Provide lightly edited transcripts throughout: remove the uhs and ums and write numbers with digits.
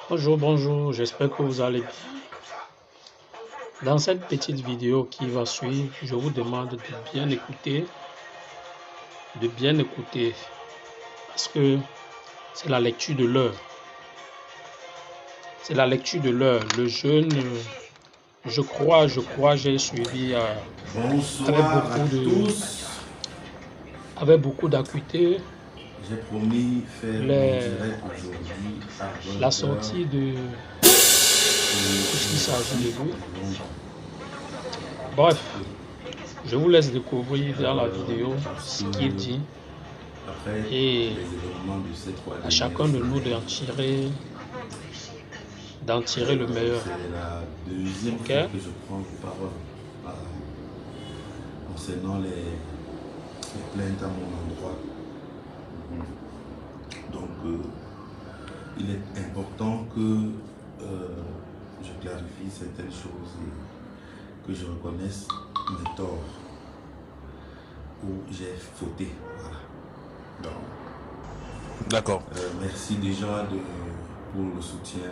Bonjour, bonjour, j'espère que vous allez bien. Dans cette petite vidéo qui va suivre, je vous demande de bien écouter, parce que c'est la lecture de l'heure. C'est la lecture de l'heure. Le jeûne, je crois, j'ai suivi Bonsoir à tous. avec beaucoup d'acuité J'ai promis faire mon direct aujourd'hui à la sortie de tout ce qui s'agit de lui. Bref, je vous laisse découvrir dans la vidéo ce qu'il dit et à chacun de nous d'en tirer le meilleur. C'est la deuxième fois que je prends parole concernant les plaintes à mon endroit. Donc, il est important que je clarifie certaines choses et que je reconnaisse mes torts où j'ai fauté. Voilà. D'accord. Merci déjà pour le soutien.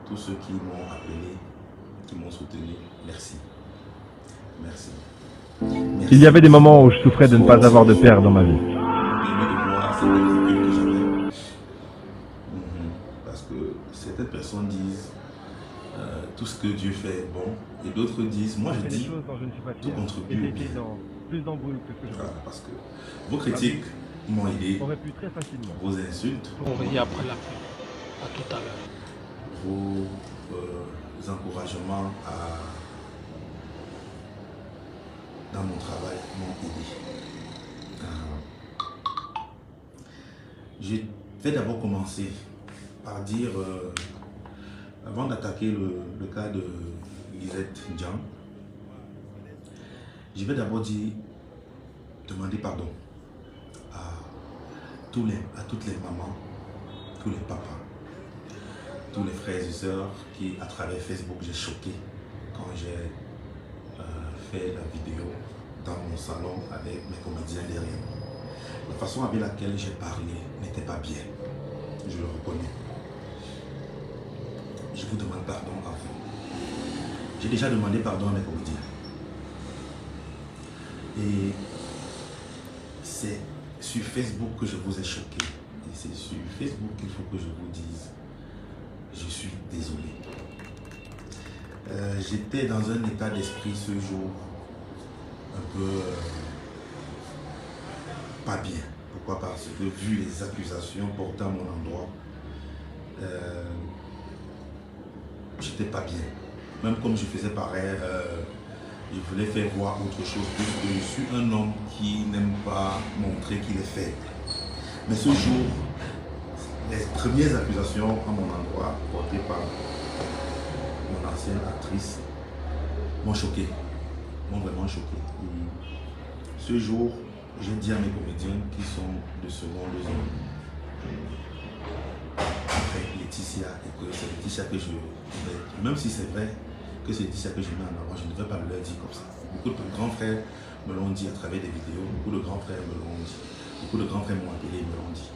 Tous ceux qui m'ont appelé, qui m'ont soutenu, merci. Merci. Merci. Il y avait des moments où je souffrais de ne pas avoir de père dans ma vie. Parce que certaines personnes disent tout ce que Dieu fait est bon, et d'autres disent, moi je dis, tout contribue bien. Parce que vos critiques m'ont aidé, vos insultes, On revient après la pub. À tout à l'heure. vos encouragements dans mon travail m'ont aidé. Je vais d'abord commencer par dire, avant d'attaquer le cas de Lisette Ndiang, je vais d'abord demander pardon à toutes les mamans, tous les papas, tous les frères et sœurs qui, à travers Facebook, j'ai choqué quand j'ai fait la vidéo dans mon salon avec mes comédiens derrière. La façon avec laquelle j'ai parlé n'était pas bien, je le reconnais. Je vous demande pardon à vous. J'ai déjà demandé pardon à mes comédiens. Et c'est sur Facebook que je vous ai choqué. Et c'est sur Facebook qu'il faut que je vous dise, je suis désolé. J'étais dans un état d'esprit ce jour un peu pas bien. Pourquoi? Parce que vu les accusations portées à mon endroit, j'étais pas bien. Même comme je faisais pareil, je voulais faire voir autre chose, puisque je suis un homme qui n'aime pas montrer qu'il est faible. Mais ce jour, les premières accusations à mon endroit portées par mon ancienne actrice m'ont choqué, m'ont vraiment choqué. Et ce jour, j'ai dit à mes comédiens qui sont de seconde zone, avec Laetitia, et que c'est Laetitia que je vais, même si c'est vrai que c'est Laetitia que je mets en avant, je ne vais pas le leur dire comme ça. Beaucoup de grands frères me l'ont dit à travers des vidéos, beaucoup de grands frères me l'ont dit, beaucoup de grands frères m'ont appelé et me l'ont dit.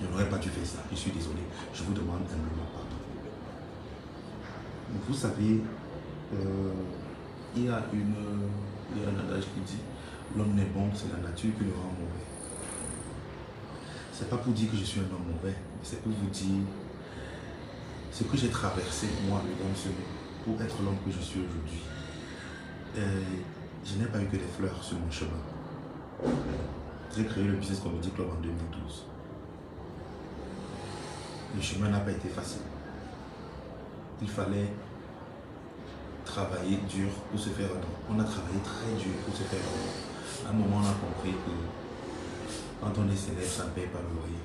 Je n'aurais pas dû faire ça, je suis désolé, je vous demande humblement pardon. Vous savez, il y a un adage qui dit l'homme n'est bon, c'est la nature qui le rend mauvais. C'est pas pour dire que je suis un homme mauvais, mais c'est pour vous dire ce que j'ai traversé moi le dans ce monde pour être l'homme que je suis aujourd'hui. Je n'ai pas eu que des fleurs sur mon chemin. J'ai créé le Business Comedy Club en 2012. Le chemin n'a pas été facile. Il fallait travailler dur pour se faire un nom. On a travaillé très dur pour se faire un nom. À un moment, on a compris que quand on est célèbre, ça ne paye pas le loyer.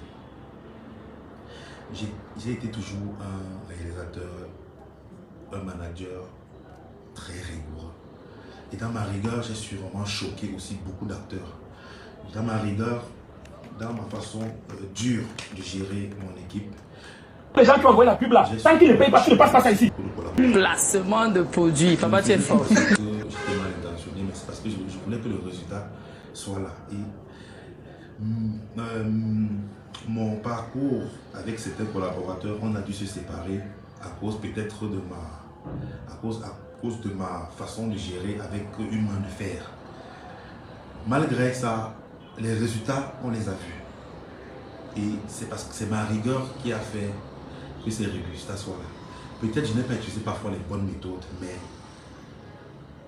J'ai été toujours un réalisateur, un manager très rigoureux. Et dans ma rigueur, j'ai sûrement choqué aussi beaucoup d'acteurs. Dans ma rigueur, dans ma façon dure de gérer mon équipe. Les gens qui ont envoyé la pub là, tant qu'ils ne payent pas, tu ne passes pas ça ici. Placement de produits, papa tu es fort. J'étais mal intentionné, mais c'est parce que je voulais que le résultat soit là. Et mon parcours avec certains collaborateurs, on a dû se séparer à cause peut-être de ma façon de gérer avec une main de fer. Malgré ça, les résultats, on les a vus. Et c'est parce que c'est ma rigueur qui a fait que ces résultats soient là. Peut-être je n'ai pas utilisé parfois les bonnes méthodes, mais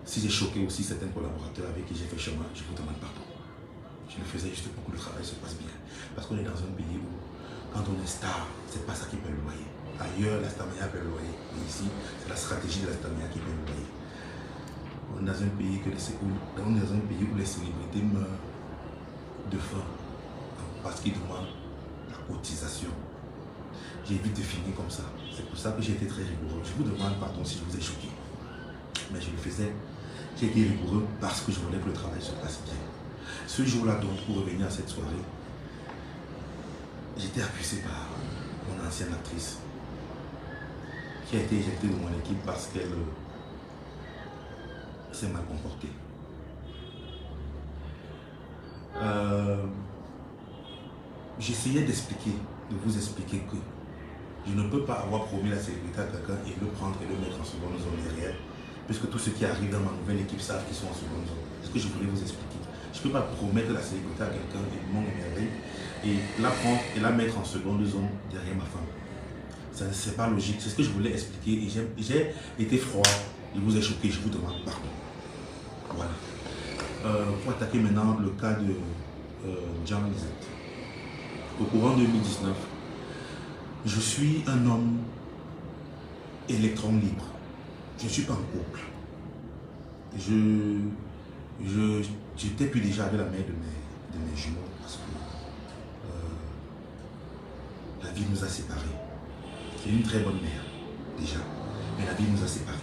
si j'ai choqué aussi certains collaborateurs avec qui j'ai fait chemin, je vous demande pardon. Je le faisais juste pour que le travail se passe bien. Parce qu'on est dans un pays où, quand on est star, c'est pas ça qui paie le loyer. Ailleurs, la stamina paie le loyer. Mais ici, c'est la stratégie de la stamina qui paie le loyer. On est dans un pays, où les célébrités meurent de faim parce qu'ils demandent la cotisation. J'ai vite fini comme ça. C'est pour ça que j'ai été très rigoureux. Je vous demande pardon si je vous ai choqué. Mais je le faisais. J'ai été rigoureux parce que je voulais que le travail se passe bien. Ce jour-là, donc, pour revenir à cette soirée, j'étais accusé par mon ancienne actrice qui a été éjectée de mon équipe parce qu'elle s'est mal comportée. J'essayais d'expliquer, de vous expliquer que je ne peux pas avoir promis la célébrité à quelqu'un et le prendre et le mettre en seconde zone derrière, puisque tous ceux qui arrivent dans ma nouvelle équipe savent qu'ils sont en seconde zone. C'est ce que je voulais vous expliquer. Je ne peux pas promettre la célébrité à quelqu'un et mon émerveille et la prendre et la mettre en seconde zone derrière ma femme. Ce n'est pas logique. C'est ce que je voulais expliquer et j'ai été froid. Je vous ai choqué, je vous demande pardon. Voilà. Pour attaquer maintenant le cas de John Lizette. Au courant 2019, je suis un homme électron libre. Je ne suis pas en couple. J'étais plus déjà avec la mère de mes jumeaux parce que la vie nous a séparés. C'est une très bonne mère, déjà, mais la vie nous a séparés.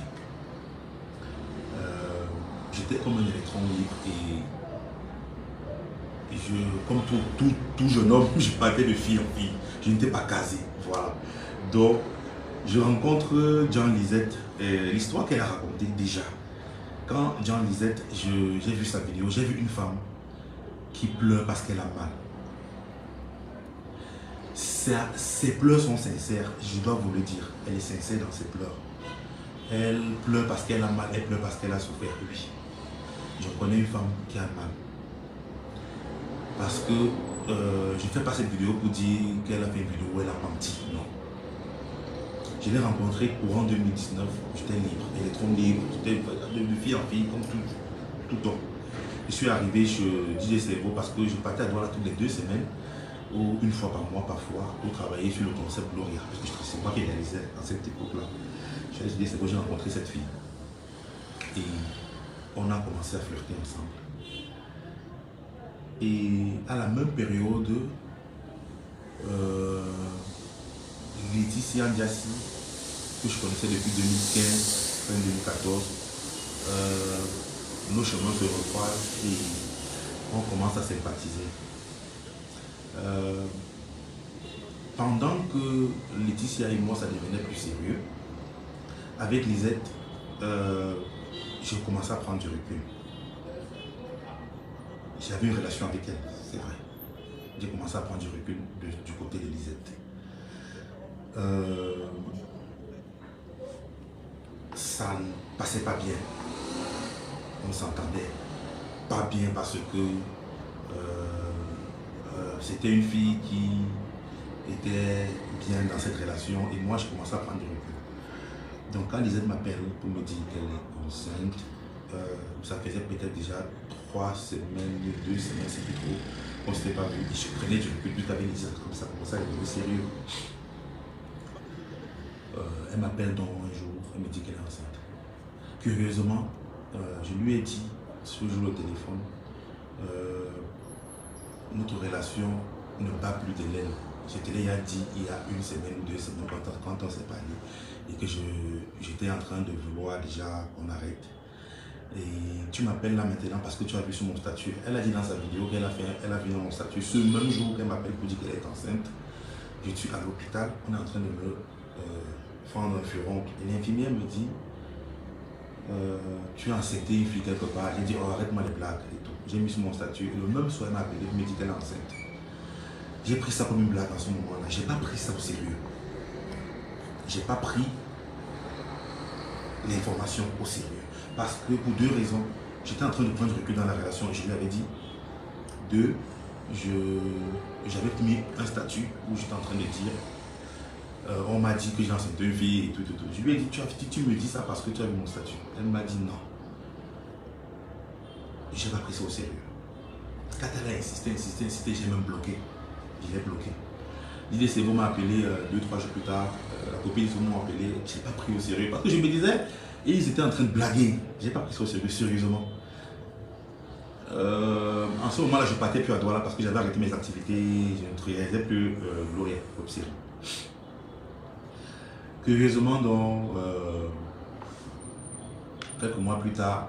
J'étais comme un électron libre et comme tout jeune homme, je partais de fille en fille. Je n'étais pas casé, voilà. Donc, je rencontre John Lizette et l'histoire qu'elle a racontée déjà. Quand John Lizette, j'ai vu sa vidéo, j'ai vu une femme qui pleure parce qu'elle a mal. Ses pleurs sont sincères, je dois vous le dire. Elle est sincère dans ses pleurs. Elle pleure parce qu'elle a mal, elle pleure parce qu'elle a souffert. Oui. Je connais une femme qui a mal. Parce que je ne fais pas cette vidéo pour dire qu'elle a fait une vidéo où elle a menti. Non. Je l'ai rencontrée courant 2019, j'étais libre, électron libre, j'étais de fille en fille comme tout homme. Je suis arrivé chez DJ Cerveau parce que je partais à Douala toutes les 2 semaines, ou une fois par mois parfois, pour travailler sur le concept Gloria, parce que c'est moi qui réalisais à cette époque-là. Chez DJ Cerveau, j'ai rencontré cette fille. Et on a commencé à flirter ensemble. Et à la même période, Laetitia Ndiassi, que je connaissais depuis 2015, fin 2014, nos chemins se recroisent et on commence à sympathiser. Pendant que Laetitia et moi, ça devenait plus sérieux, avec Lisette, je commençais à prendre du recul. J'avais une relation avec elle, c'est vrai. J'ai commencé à prendre du recul du côté de Lisette. Ça ne passait pas bien. On s'entendait pas bien parce que c'était une fille qui était bien dans cette relation et moi je commençais à prendre du recul. Donc quand Lisette m'appelle pour me dire qu'elle est enceinte, ça faisait peut-être déjà 3 semaines, 2 semaines, c'était trop. On ne s'était pas vu. Je prenais du recul plus avec Lisette, comme ça commençait à devenir sérieux. Elle m'appelle donc un jour, elle me dit qu'elle est enceinte. Curieusement, je lui ai dit, ce jour au téléphone, notre relation ne bat plus de l'aile. Je te l'ai dit il y a 1 semaine ou 2 semaines quand on s'est parlé et que j'étais en train de vouloir déjà qu'on arrête. Et tu m'appelles là maintenant parce que tu as vu sur mon statut. Elle a dit dans sa vidéo qu'elle a vu dans mon statut ce même jour qu'elle m'appelle pour dire qu'elle est enceinte. Je suis à l'hôpital, on est en train de me fendre un furon. Et l'infirmière me dit tu as enceinté une fille quelque part. J'ai dit oh, arrête-moi les blagues et tout. J'ai mis sur mon statut. Et le même soir, elle m'a appelé, elle me dit qu'elle est enceinte. J'ai pris ça comme une blague en ce moment-là. J'ai pas pris ça au sérieux. J'ai pas pris l'information au sérieux. Parce que pour deux raisons, j'étais en train de prendre du recul dans la relation et je lui avais dit. Deux, j'avais mis un statut où j'étais en train de dire on m'a dit que j'ai enceinte une vie et tout. Je lui ai dit, tu me dis ça parce que tu as vu mon statut. Elle m'a dit non. Je n'ai pas pris ça au sérieux. Quand elle a insisté, j'ai même bloqué. Je l'ai bloqué. L'idée c'est vous m'a appelé 2-3 jours plus tard. La copine de m'a appelé. Je n'ai pas pris au sérieux parce que je me disais, et ils étaient en train de blaguer. Je n'ai pas pris ça au sérieux, sérieusement. En ce moment-là, je partais plus à Douala parce que j'avais arrêté mes activités. Je ne réalisais plus Gloria comme série. Curieusement, donc, quelques mois plus tard,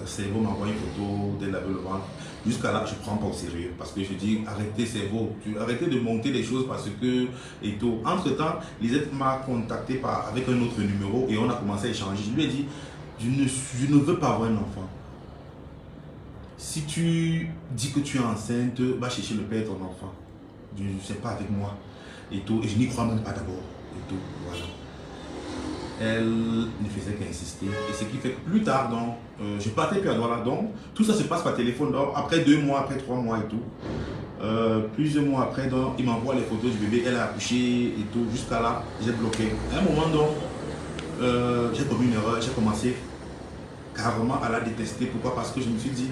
Cerveau m'envoie une photo d'elle avec le ventre. Jusqu'à là, je ne prends pas au sérieux parce que je dis arrêtez Cerveau, arrêtez de monter des choses parce que et tout. Entre-temps, Lisette m'a contacté avec un autre numéro et on a commencé à échanger. Je lui ai dit je ne veux pas avoir un enfant. Si tu dis que tu es enceinte, va chercher le père de ton enfant. Je ne sais pas avec moi et tout. Et je n'y crois même pas d'abord. Et tout, voilà. Elle ne faisait qu'insister. Et ce qui fait que plus tard, donc, je partais plus à Douala. Donc, tout ça se passe par téléphone. Donc, après 2 mois, après 3 mois et tout. Plusieurs mois après, donc, il m'envoie les photos du bébé. Elle a accouché et tout. Jusqu'à là, j'ai bloqué. À un moment, donc, j'ai commis une erreur. J'ai commencé carrément à la détester. Pourquoi? Parce que je me suis dit,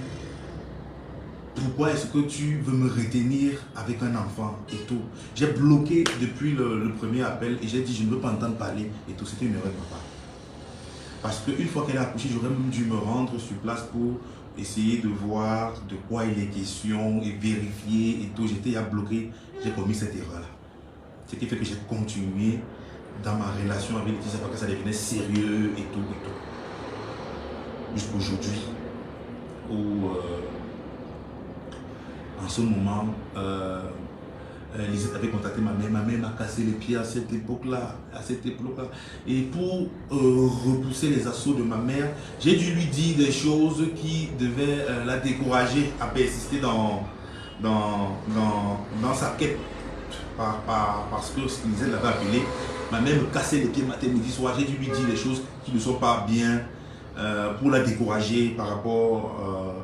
pourquoi est-ce que tu veux me retenir avec un enfant et tout? J'ai bloqué depuis le premier appel et j'ai dit je ne veux pas entendre parler et tout. C'était une erreur de ma part. Parce qu'une fois qu'elle a accouché, j'aurais même dû me rendre sur place pour essayer de voir de quoi il est question et vérifier et tout. J'étais à bloquer, j'ai commis cette erreur-là. Ce qui fait que j'ai continué dans ma relation avec Laetitia parce que ça devenait sérieux et tout et tout. Jusqu'aujourd'hui où en ce moment, Lisette avait contacté ma mère. Ma mère m'a cassé les pieds à cette époque-là. Et pour repousser les assauts de ma mère, j'ai dû lui dire des choses qui devaient la décourager à persister dans sa quête. Parce que Lisette l'avait appelé. Ma mère me cassait les pieds matin, midi, soir. J'ai dû lui dire des choses qui ne sont pas bien. Pour la décourager par rapport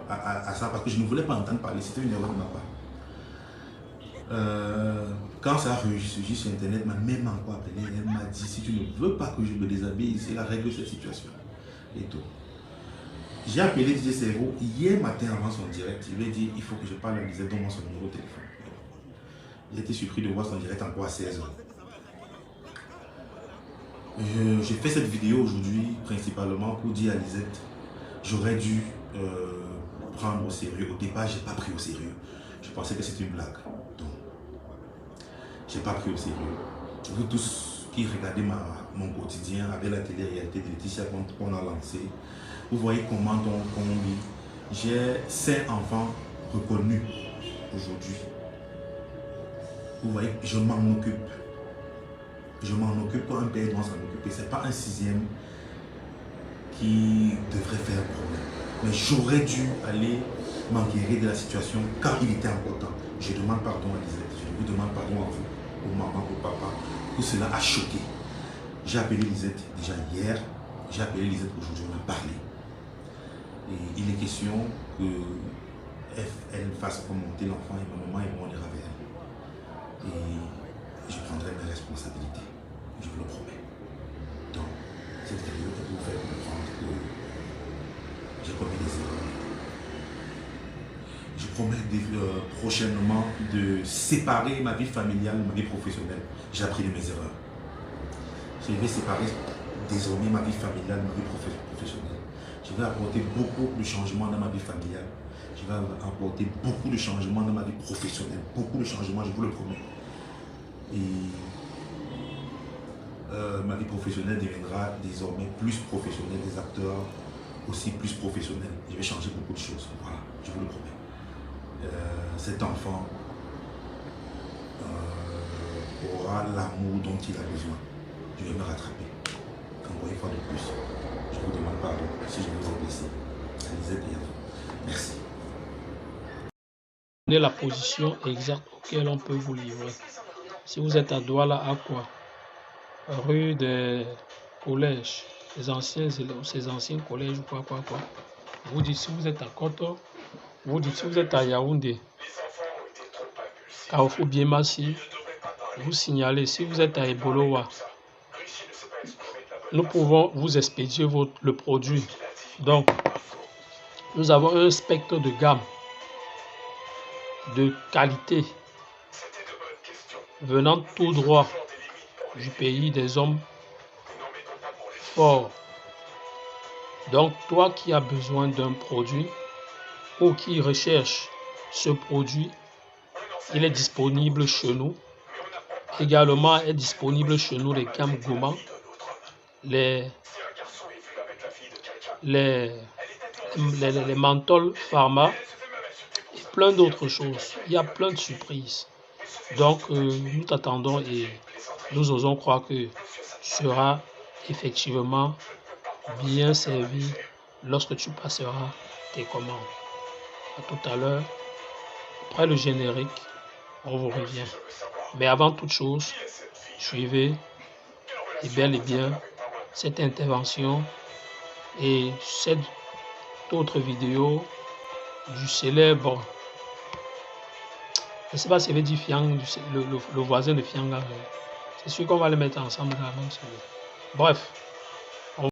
à ça, parce que je ne voulais pas entendre parler, c'était une erreur de ma part. Quand ça a ressurgi sur internet, ma mère m'a encore appelé, elle m'a dit si tu ne veux pas que je me déshabille, c'est la règle de cette situation. Et tout. J'ai appelé DJ Cerveau hier matin avant son direct, il lui a dit il faut que je parle à Lisette, donne-moi son numéro de téléphone. J'ai été surpris de voir son direct encore à 16h. J'ai fait cette vidéo aujourd'hui principalement pour dire à Lisette, j'aurais dû prendre au sérieux. Au départ, je n'ai pas pris au sérieux. Je pensais que c'était une blague. Donc, je n'ai pas pris au sérieux. Vous tous qui regardez mon quotidien avec la télé-réalité de Laetitia qu'on a lancé, vous voyez comment on vit. J'ai 5 enfants reconnus aujourd'hui. Vous voyez, je m'en occupe. Je m'en occupe quand un père doit s'en occuper. Ce n'est pas un 6e qui devrait faire problème. Mais j'aurais dû aller m'enquérir de la situation quand il était encore temps. Je demande pardon à Lisette. Je vous demande pardon à vous, aux mamans, aux papas, que cela a choqué. J'ai appelé Lisette déjà hier. J'ai appelé Lisette aujourd'hui. On a parlé. Et il est question qu'elle fasse remonter l'enfant et ma maman et moi on ira vers elle. Et je prendrai mes responsabilités. Je vous le promets. Donc, cette vidéo est pour vous faire comprendre que j'ai commis des erreurs. Je promets prochainement de séparer ma vie familiale, ma vie professionnelle. J'ai appris de mes erreurs. Je vais séparer désormais ma vie familiale, ma vie professionnelle. Je vais apporter beaucoup de changements dans ma vie familiale. Je vais apporter beaucoup de changements dans ma vie professionnelle. Beaucoup de changements, je vous le promets. Et ma vie professionnelle deviendra désormais plus professionnelle, des acteurs aussi plus professionnels. Je vais changer beaucoup de choses, voilà, je vous le promets. Cet enfant aura l'amour dont il a besoin. Je vais me rattraper. Encore une fois de plus, je vous demande pardon si je vous ai blessé. Lisette et à vous. Merci. la position exacte auquel on peut vous livrer. Si vous êtes à Douala, à quoi? Rue des collèges, ces anciens collèges ou quoi. Vous dites si vous êtes à Koto, vous dites si vous êtes à Yaoundé, Carrefour Biemassi, vous signalez si vous êtes à Ebolowa. Nous pouvons vous expédier le produit. Donc, nous avons un spectre de gamme, de qualité, venant tout droit du pays des hommes forts. Donc, toi qui as besoin d'un produit ou qui recherche ce produit, il est disponible chez nous. Également est disponible chez nous les gammes Goma, les menthols pharma et plein d'autres choses. Il y a plein de surprises. Donc, nous t'attendons et nous osons croire que tu seras effectivement bien servi lorsque tu passeras tes commandes. À tout à l'heure. Après le générique, on vous revient. Mais avant toute chose, suivez et bel et bien cette intervention et cette autre vidéo du célèbre, je ne sais pas si elle veut dire Fiang, le voisin de Fianga. C'est sûr qu'on va les mettre ensemble dans la même série. Bref.